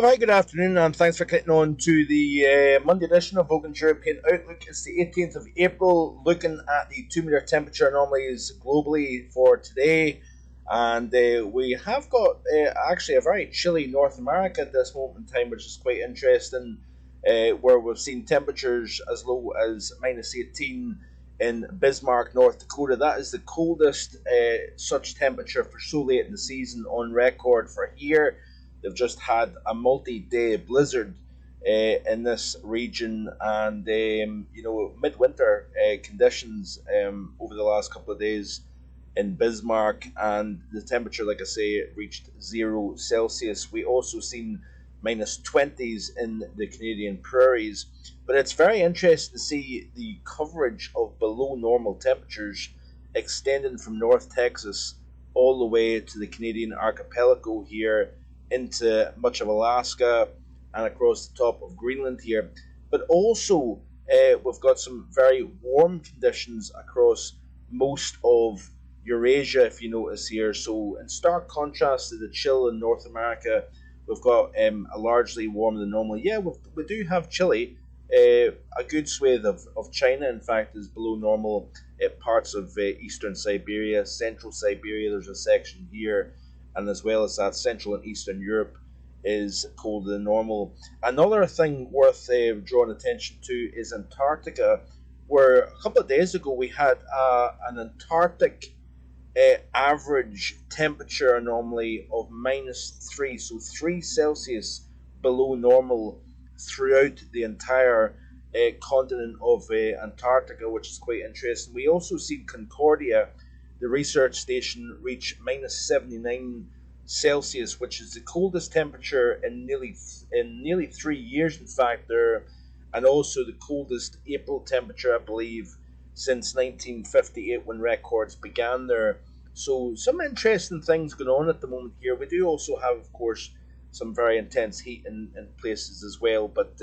Hi, good afternoon, and thanks for clicking on to the Monday edition of Vogan's European Outlook. It's the 18th of April, looking at the 2 meter temperature anomalies globally for today. And we have got actually a very chilly North America at this moment in time, which is quite interesting, where we've seen temperatures as low as -18 in Bismarck, North Dakota. That is the coldest such temperature for so late in the season on record for here. They've just had a multi-day blizzard in this region, and midwinter conditions over the last couple of days in Bismarck, and the temperature, like I say, reached 0 Celsius. We also seen -20s in the Canadian prairies, but it's very interesting to see the coverage of below normal temperatures extending from North Texas all the way to the Canadian archipelago here into much of Alaska and across the top of Greenland here. But also, we've got some very warm conditions across most of Eurasia, if you notice here. So, in stark contrast to the chill in North America, we've got a largely warmer than normal. Yeah, we do have chilly. A good swathe of China, in fact, is below normal. Parts of eastern Siberia, central Siberia, there's a section here, and as well as that, Central and Eastern Europe is colder than normal. Another thing worth drawing attention to is Antarctica, where a couple of days ago we had an Antarctic average temperature anomaly of -3, so 3 Celsius below normal throughout the entire continent of Antarctica, which is quite interesting. We also see Concordia, the research station, reach -79 Celsius, which is the coldest temperature in nearly 3 years. In fact, there, and also the coldest April temperature, I believe, since 1958 when records began there. So some interesting things going on at the moment here. We do also have, of course, some very intense heat in places as well, but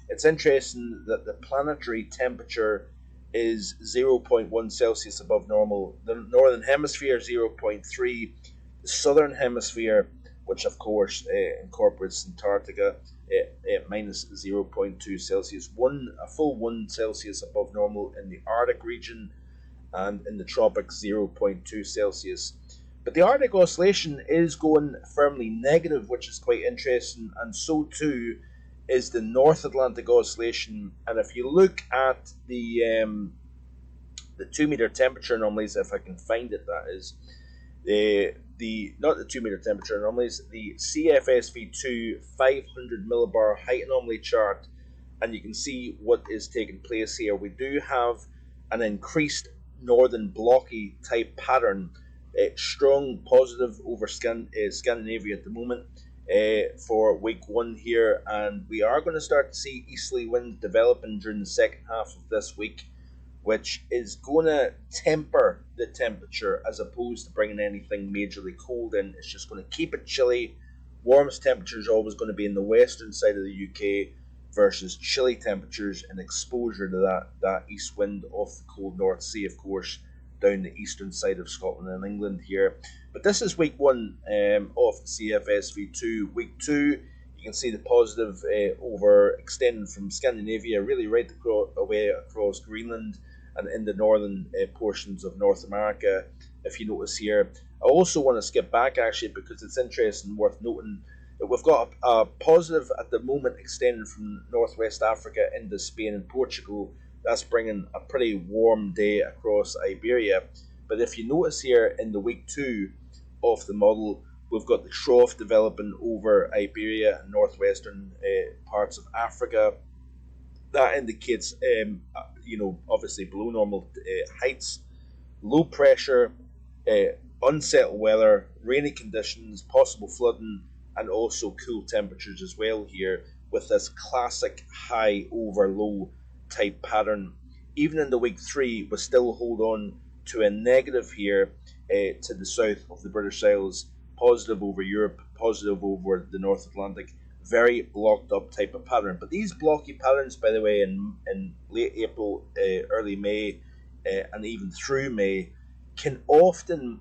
it's interesting that the planetary temperature is 0.1 Celsius above normal. The northern hemisphere 0.3, the southern hemisphere, which of course incorporates Antarctica, minus 0.2 Celsius, a full 1 Celsius above normal in the Arctic region, and in the tropics 0.2 Celsius. But the Arctic Oscillation is going firmly negative, which is quite interesting, and so too is the North Atlantic Oscillation. And if you look at the 2 meter temperature anomalies, if I can find it, that is the not the 2 meter temperature anomalies, the CFSV2 500 millibar height anomaly chart, and you can see what is taking place here. We do have an increased northern blocky type pattern, strong positive over Scandinavia at the moment for week one here, and we are going to start to see easterly winds developing during the second half of this week, which is going to temper the temperature as opposed to bringing anything majorly cold in. It's just going to keep it chilly. Warmest temperature is always going to be in the western side of the UK versus chilly temperatures and exposure to that east wind off the cold North Sea, of course, down the eastern side of Scotland and England here. But this is week one of CFSV2. Week two, you can see the positive over extending from Scandinavia, really right away across Greenland and in the northern portions of North America, if you notice here. I also want to skip back, actually, because it's interesting, worth noting, that we've got a positive at the moment extending from northwest Africa into Spain and Portugal. That's bringing a pretty warm day across Iberia. But if you notice here in the week two of the model, we've got the trough developing over Iberia and northwestern parts of Africa. That indicates, obviously below normal heights, low pressure, unsettled weather, rainy conditions, possible flooding, and also cool temperatures as well here, with this classic high over low type pattern. Even in the week three, we still hold on to a negative here to the south of the British Isles, positive over Europe, positive over the North Atlantic, very blocked up type of pattern. But these blocky patterns, by the way, in late April, early May, and even through May, can often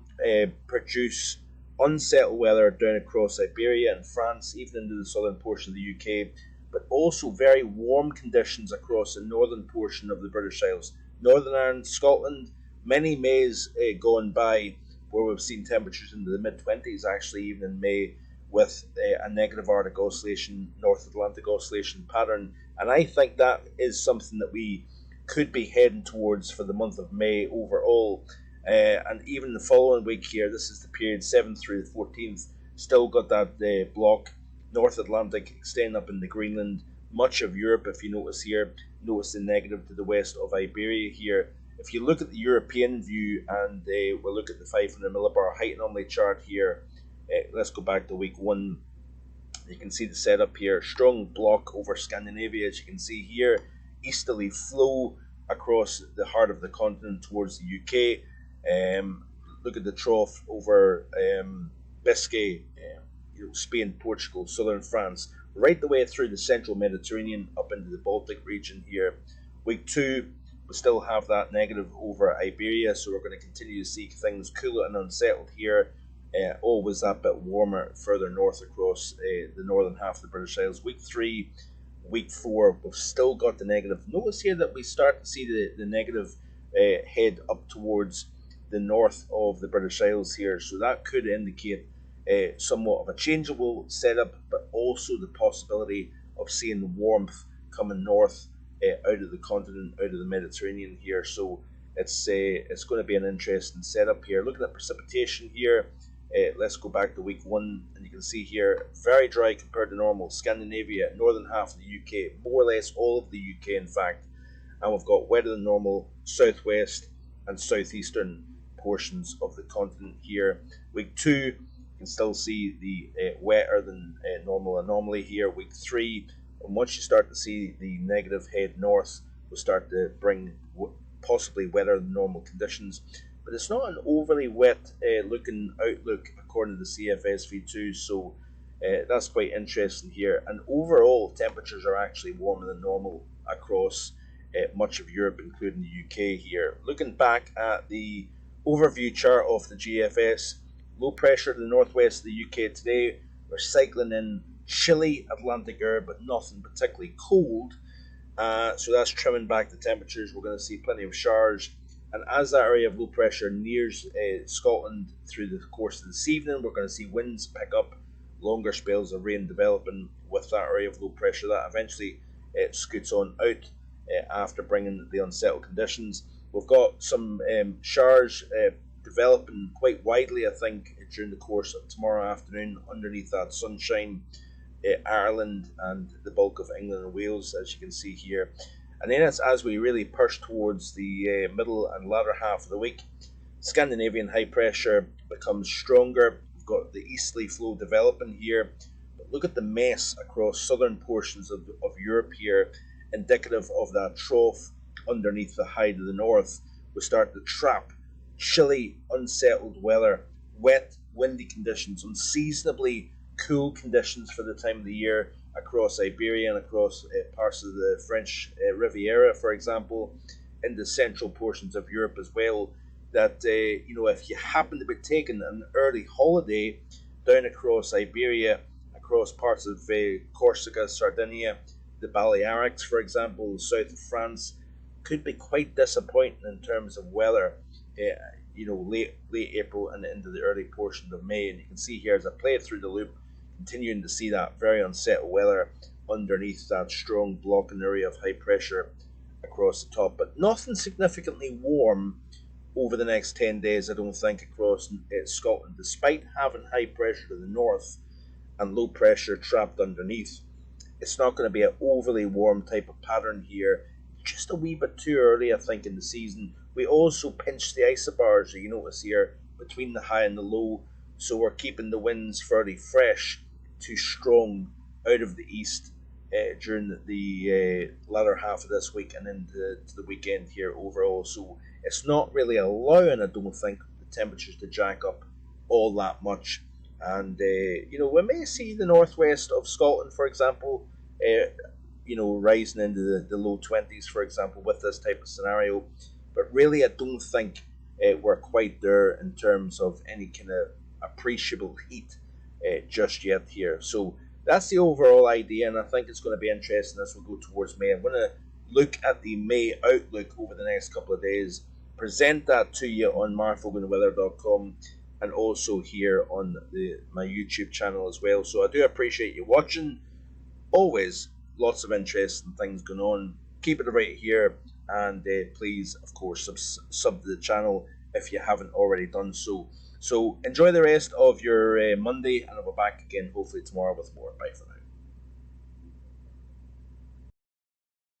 produce unsettled weather down across Iberia and France, even into the southern portion of the UK, but also very warm conditions across the northern portion of the British Isles. Northern Ireland, Scotland, many Mays gone by where we've seen temperatures into the mid 20s, actually, even in May, with a negative Arctic oscillation, North Atlantic oscillation pattern. And I think that is something that we could be heading towards for the month of May overall. And even the following week here, this is the period 7th through the 14th, still got that block, North Atlantic extending up into Greenland, much of Europe, if you notice here, notice the negative to the west of Iberia here. If you look at the European view and we'll look at the 500 millibar height anomaly chart here, let's go back to week 1. You can see the setup here, strong block over Scandinavia, as you can see here, easterly flow across the heart of the continent towards the UK. Look at the trough over Biscay, Spain, Portugal, southern France, right the way through the central Mediterranean up into the Baltic region here. Week 2, we still have that negative over Iberia, so we're going to continue to see things cool and unsettled here. Always that bit warmer further north across the northern half of the British Isles. Week 3, week 4, we've still got the negative. Notice here that we start to see the negative head up towards the north of the British Isles here, so that could indicate somewhat of a changeable setup, but also the possibility of seeing warmth coming north out of the continent, out of the Mediterranean here. So it's going to be an interesting setup here. Looking at precipitation here, let's go back to week 1, and you can see here very dry compared to normal. Scandinavia, northern half of the UK, more or less all of the UK in fact, and we've got wetter than normal southwest and southeastern portions of the continent here. Week 2, you can still see the wetter than normal anomaly here. Week 3, and once you start to see the negative head north, we'll start to bring possibly wetter than normal conditions. But it's not an overly wet looking outlook according to the CFSV2, so that's quite interesting here. And overall, temperatures are actually warmer than normal across much of Europe, including the UK here. Looking back at the overview chart of the GFS, low pressure to the northwest of the UK today. We're cycling in chilly Atlantic air, but nothing particularly cold. So that's trimming back the temperatures. We're going to see plenty of showers. And as that area of low pressure nears Scotland through the course of this evening, we're going to see winds pick up, longer spells of rain developing with that area of low pressure. That eventually scoots on out after bringing the unsettled conditions. We've got some showers developing quite widely, I think, during the course of tomorrow afternoon underneath that sunshine, Ireland and the bulk of England and Wales, as you can see here. And then it's as we really push towards the middle and latter half of the week, Scandinavian high pressure becomes stronger. We've got the easterly flow developing here. But look at the mess across southern portions of Europe here, indicative of that trough underneath the high to the north. We start to trap chilly, unsettled weather, wet, windy conditions, unseasonably cool conditions for the time of the year across Iberia and across parts of the French Riviera, for example, in the central portions of Europe as well. That if you happen to be taking an early holiday down across Iberia, across parts of Corsica, Sardinia, the Balearics, for example, the south of France, could be quite disappointing in terms of weather. Late April and into the early portion of May, and you can see here as I play it through the loop, continuing to see that very unsettled weather underneath that strong blocking area of high pressure across the top, but nothing significantly warm over the next 10 days, I don't think, across Scotland, despite having high pressure to the north and low pressure trapped underneath. It's not going to be an overly warm type of pattern here, just a wee bit too early, I think, in the season. We also pinched the isobars, you notice here, between the high and the low, so we're keeping the winds fairly fresh to strong out of the east during the latter half of this week and into the weekend here overall. So it's not really allowing, I don't think, the temperatures to jack up all that much. And we may see the northwest of Scotland, for example, rising into the low 20s, for example, with this type of scenario. But really, I don't think we're quite there in terms of any kind of appreciable heat just yet here. So that's the overall idea, and I think it's going to be interesting as we go towards May. I'm going to look at the May outlook over the next couple of days, present that to you on marfoganweather.com, and also here on my YouTube channel as well. So I do appreciate you watching. Always lots of interesting things going on. Keep it right here, and please, of course, sub to the channel if you haven't already done so. So enjoy the rest of your Monday, and I'll be back again hopefully tomorrow with more. Bye for now.